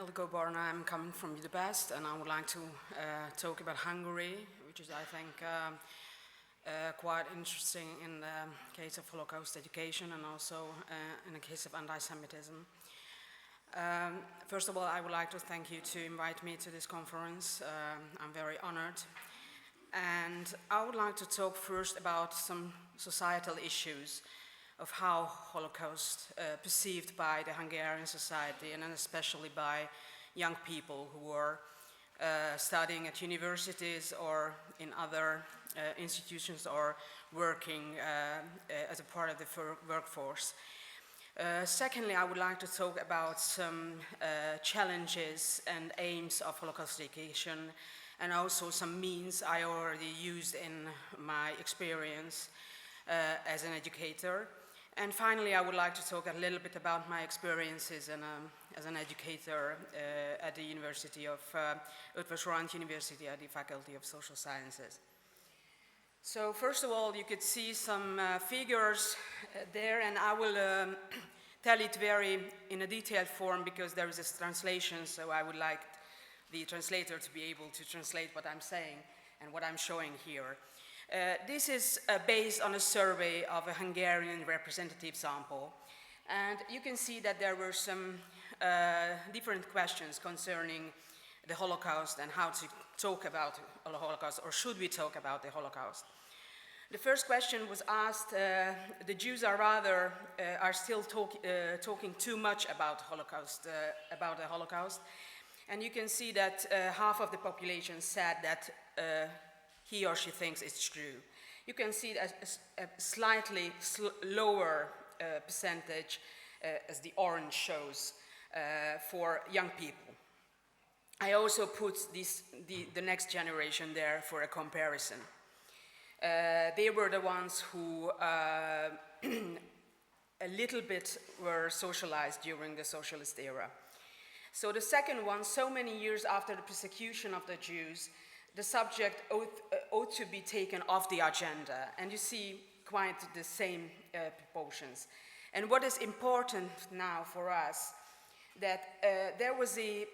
Ildiko Barna. I'm coming from Budapest, and I would like to talk about Hungary, which is, I think, quite interesting in the case of Holocaust education and also in the case of anti-Semitism. First of all, I would like to thank you to invite me to this conference. I'm very honored. And I would like to talk first about some societal issues of how Holocaust perceived by the Hungarian society, and then especially by young people who are studying at universities or in other institutions or working as a part of the workforce. Secondly, I would like to talk about some challenges and aims of Holocaust education, and also some means I already used in my experience as an educator. And finally, I would like to talk a little bit about my experiences as an educator at the University of Eootvoos Loorand University at the Faculty of Social Sciences. So first of all, you could see some figures there, and I will tell it in a detailed form because there is a translation, so I would like the translator to be able to translate what I'm saying and what I'm showing here. This is based on a survey of a Hungarian representative sample, and you can see that there were some different questions concerning the Holocaust and how to talk about the Holocaust, or should we talk about the Holocaust. The first question was asked, the Jews are still talking too much about the Holocaust, and you can see that half of the population said that he or she thinks it's true. You can see a slightly lower percentage, as the orange shows, for young people. I also put the next generation there for a comparison. They were the ones who a little bit were socialized during the socialist era. So the second one, so many years after the persecution of the Jews, the subject ought to be taken off the agenda, and you see quite the same proportions. And what is important now for us, that there was the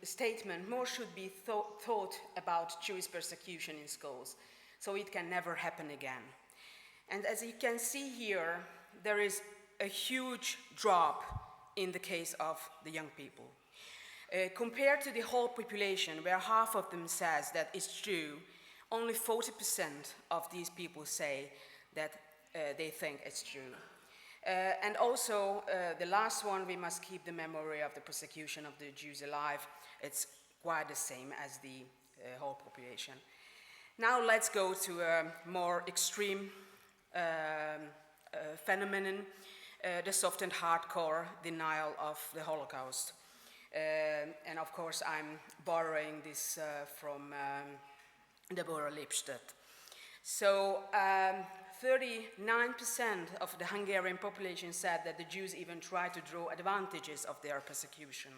statement, more should be thought about Jewish persecution in schools, so it can never happen again. And as you can see here, there is a huge drop in the case of the young people. Compared to the whole population, where half of them says that it's true, only 40% of these people say that they think it's true. And also, the last one, we must keep the memory of the persecution of the Jews alive. It's quite the same as the whole population. Now let's go to a more extreme phenomenon, the soft and hardcore denial of the Holocaust. And of course, I'm borrowing this from Deborah Lipstadt. So 39% of the Hungarian population said that the Jews even tried to draw advantages of their persecution,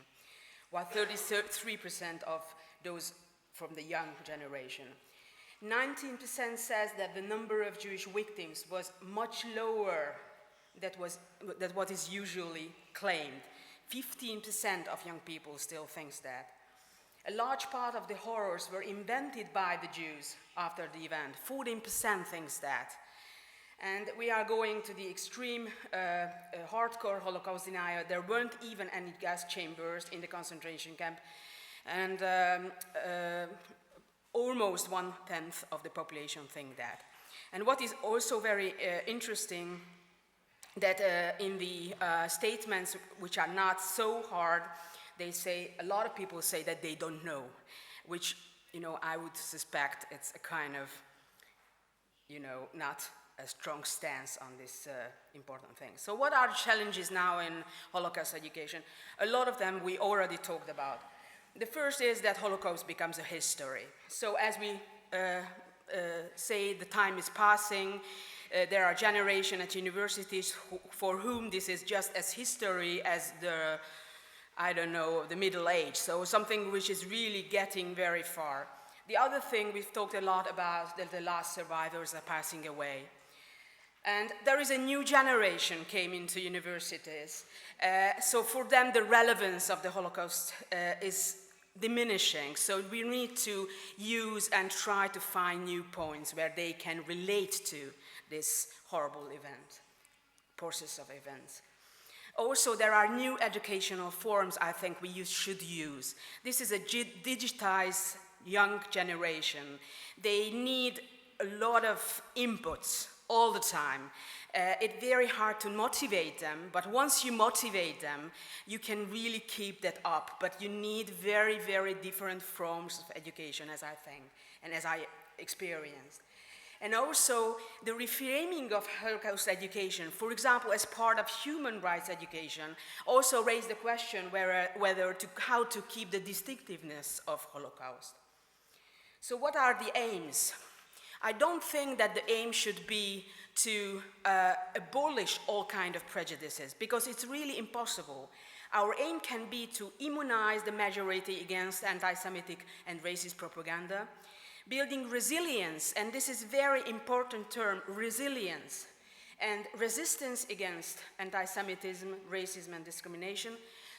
while 33% of those from the young generation. 19% says that the number of Jewish victims was much lower than what is usually claimed. 15% of young people still thinks that. A large part of the horrors were invented by the Jews after the event. 14% thinks that. And we are going to the extreme hardcore Holocaust denial. There weren't even any gas chambers in the concentration camp. And almost 1/10 of the population think that. And what is also very interesting, that in the statements which are not so hard, they say, a lot of people say that they don't know, which, I would suspect it's a kind of, not a strong stance on this important thing. So what are the challenges now in Holocaust education? A lot of them we already talked about. The first is that Holocaust becomes a history. So as we say, the time is passing. There are generations at universities for whom this is just as history as the Middle Age. So something which is really getting very far. The other thing we've talked a lot about, that the last survivors are passing away. And there is a new generation came into universities, So for them, the relevance of the Holocaust is diminishing. So we need to use and try to find new points where they can relate to this horrible event, process of events. Also, there are new educational forms I think we should use. This is a digitized young generation. They need a lot of inputs all the time. It's very hard to motivate them, but once you motivate them, you can really keep that up. But you need very, very different forms of education, as I think, and as I experienced. And also, the reframing of Holocaust education, for example, as part of human rights education, also raised the question how to keep the distinctiveness of Holocaust. So what are the aims? I don't think that the aim should be to abolish all kinds of prejudices, because it's really impossible. Our aim can be to immunize the majority against anti-Semitic and racist propaganda, building resilience, and this is a very important term, resilience, and resistance against anti-Semitism, racism, and discrimination,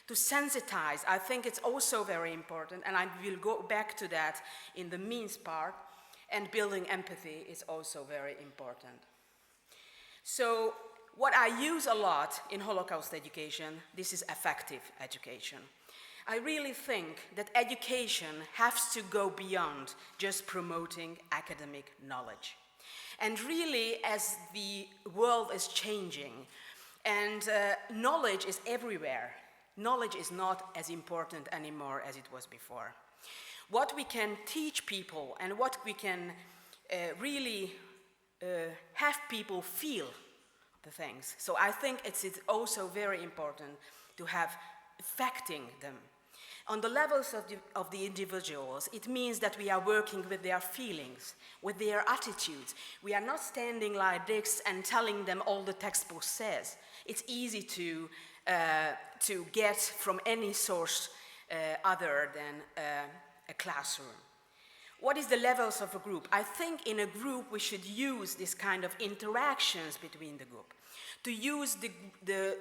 to sensitize. I think it's also very important, and I will go back to that in the means part, and building empathy is also very important. So what I use a lot in Holocaust education, this is affective education. I really think that education has to go beyond just promoting academic knowledge. And really, as the world is changing, and knowledge is everywhere, knowledge is not as important anymore as it was before. What we can teach people and what we can really have people feel the things. So I think it's also very important to have affecting them. On the levels of the individuals, it means that we are working with their feelings, with their attitudes. We are not standing like this and telling them all the textbook says. It's easy to get from any source other than a classroom. What is the levels of a group? I think in a group we should use this kind of interactions between the group, to use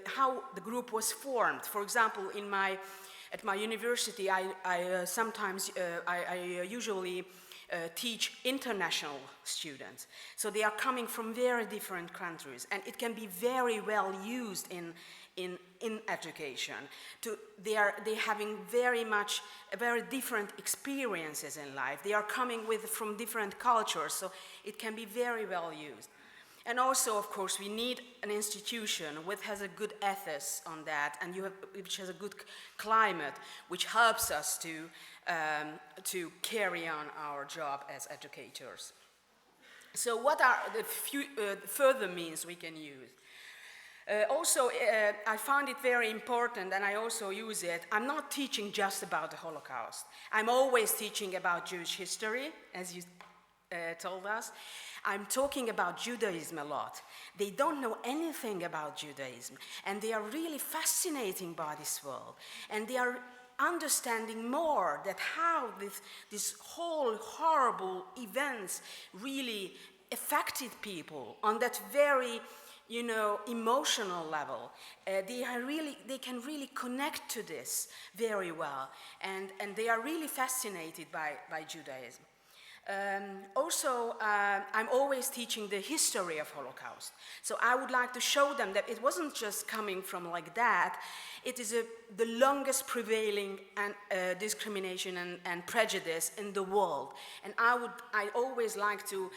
how the group was formed. For example, at my university, I usually teach international students. So they are coming from very different countries, and it can be very well used in education. They're having very different experiences in life. They are coming from different cultures, so it can be very well used. And also, of course, we need an institution which has a good ethics on that, and which has a good climate, which helps us to carry on our job as educators. So what are the further means we can use? I found it very important, and I also use it. I'm not teaching just about the Holocaust. I'm always teaching about Jewish history, as you told us. I'm talking about Judaism a lot. They don't know anything about Judaism, and they are really fascinated by this world, and they are understanding more that how this whole horrible events really affected people on that very emotional level. They can really connect to this very well, and they are really fascinated by Judaism. I'm always teaching the history of Holocaust. So I would like to show them that it wasn't just coming from like that. It is the longest prevailing discrimination and prejudice in the world. And I always like to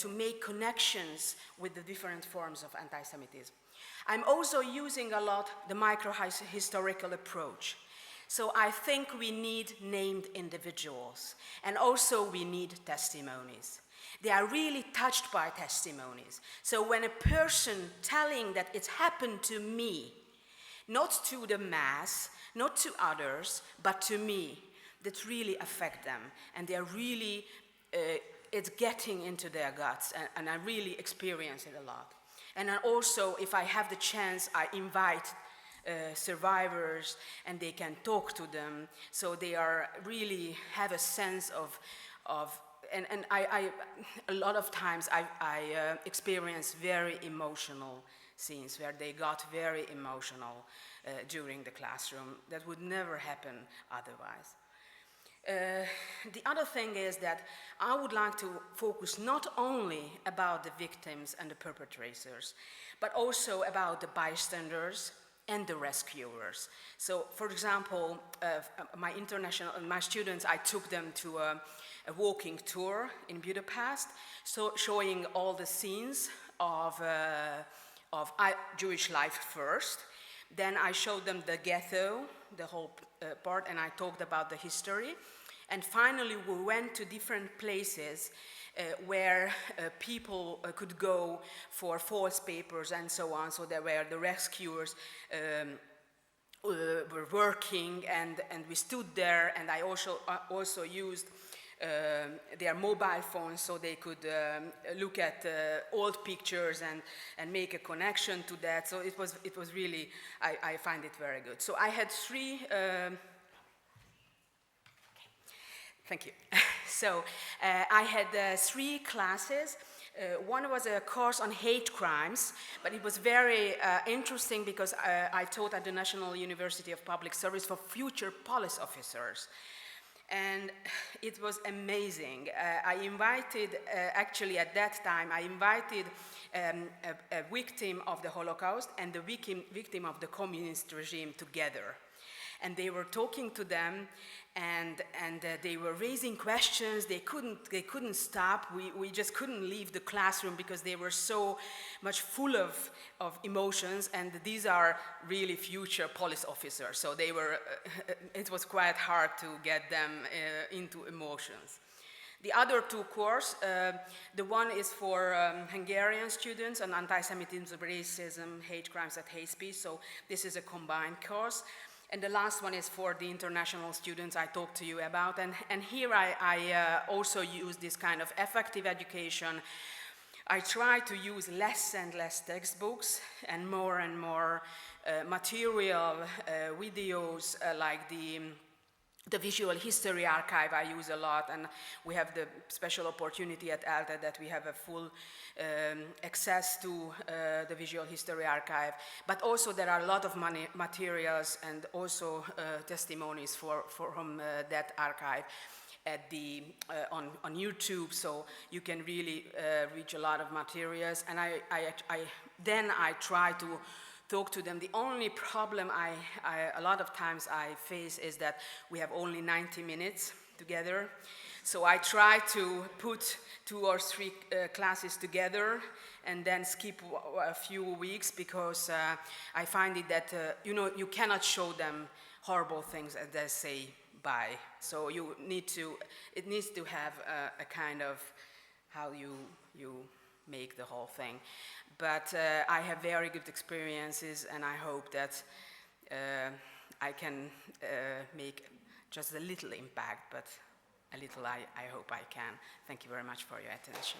make connections with the different forms of anti-Semitism. I'm also using a lot the micro-historical approach. So I think we need named individuals, and also we need testimonies. They are really touched by testimonies. So when a person telling that it's happened to me, not to the mass, not to others, but to me, that really affect them, and they are really, it's getting into their guts, and I really experience it a lot. And also, if I have the chance, I invite survivors, and they can talk to them, so they are really have a sense of I a lot of times I experience very emotional scenes where they got very emotional during the classroom. That would never happen otherwise. The other thing is that I would like to focus not only about the victims and the perpetrators, but also about the bystanders and the rescuers. So, for example, my students, I took them to a walking tour in Budapest, so showing all the scenes of Jewish life first. Then I showed them the ghetto, the whole part, and I talked about the history. And finally, we went to different places where people could go for false papers and so on. So there were the rescuers were working, and we stood there, and I also used their mobile phones so they could look at old pictures and make a connection to that. So it was really, I find it very good. So I had three. Thank you. So I had three classes. One was a course on hate crimes, but it was very interesting because I taught at the National University of Public Service for future police officers. And it was amazing. I invited, actually at that time, I invited a victim of the Holocaust and the victim of the communist regime together. And they were talking to them, and they were raising questions. They couldn't stop. We just couldn't leave the classroom because they were so much full of emotions, and these are really future police officers. So they were, it was quite hard to get them into emotions. The other two courses, the one is for Hungarian students on anti-Semitism, racism, hate crimes, and hate speech. So this is a combined course. And the last one is for the international students I talked to you about. And here I also use this kind of effective education. I try to use less and less textbooks and more material, videos like the visual history archive I use a lot, and we have the special opportunity at ELTE that we have a full access to the visual history archive. But also there are a lot of materials and also testimonies from that archive at on YouTube, so you can really reach a lot of materials. And then I try to talk to them. The only problem a lot of times I face is that we have only 90 minutes together. So I try to put 2 or 3 classes together and then skip a few weeks, because I find it that you cannot show them horrible things as they say bye. So it needs to have a kind of how you make the whole thing. But I have very good experiences, and I hope that I can make just a little impact, but a little I hope I can. Thank you very much for your attention.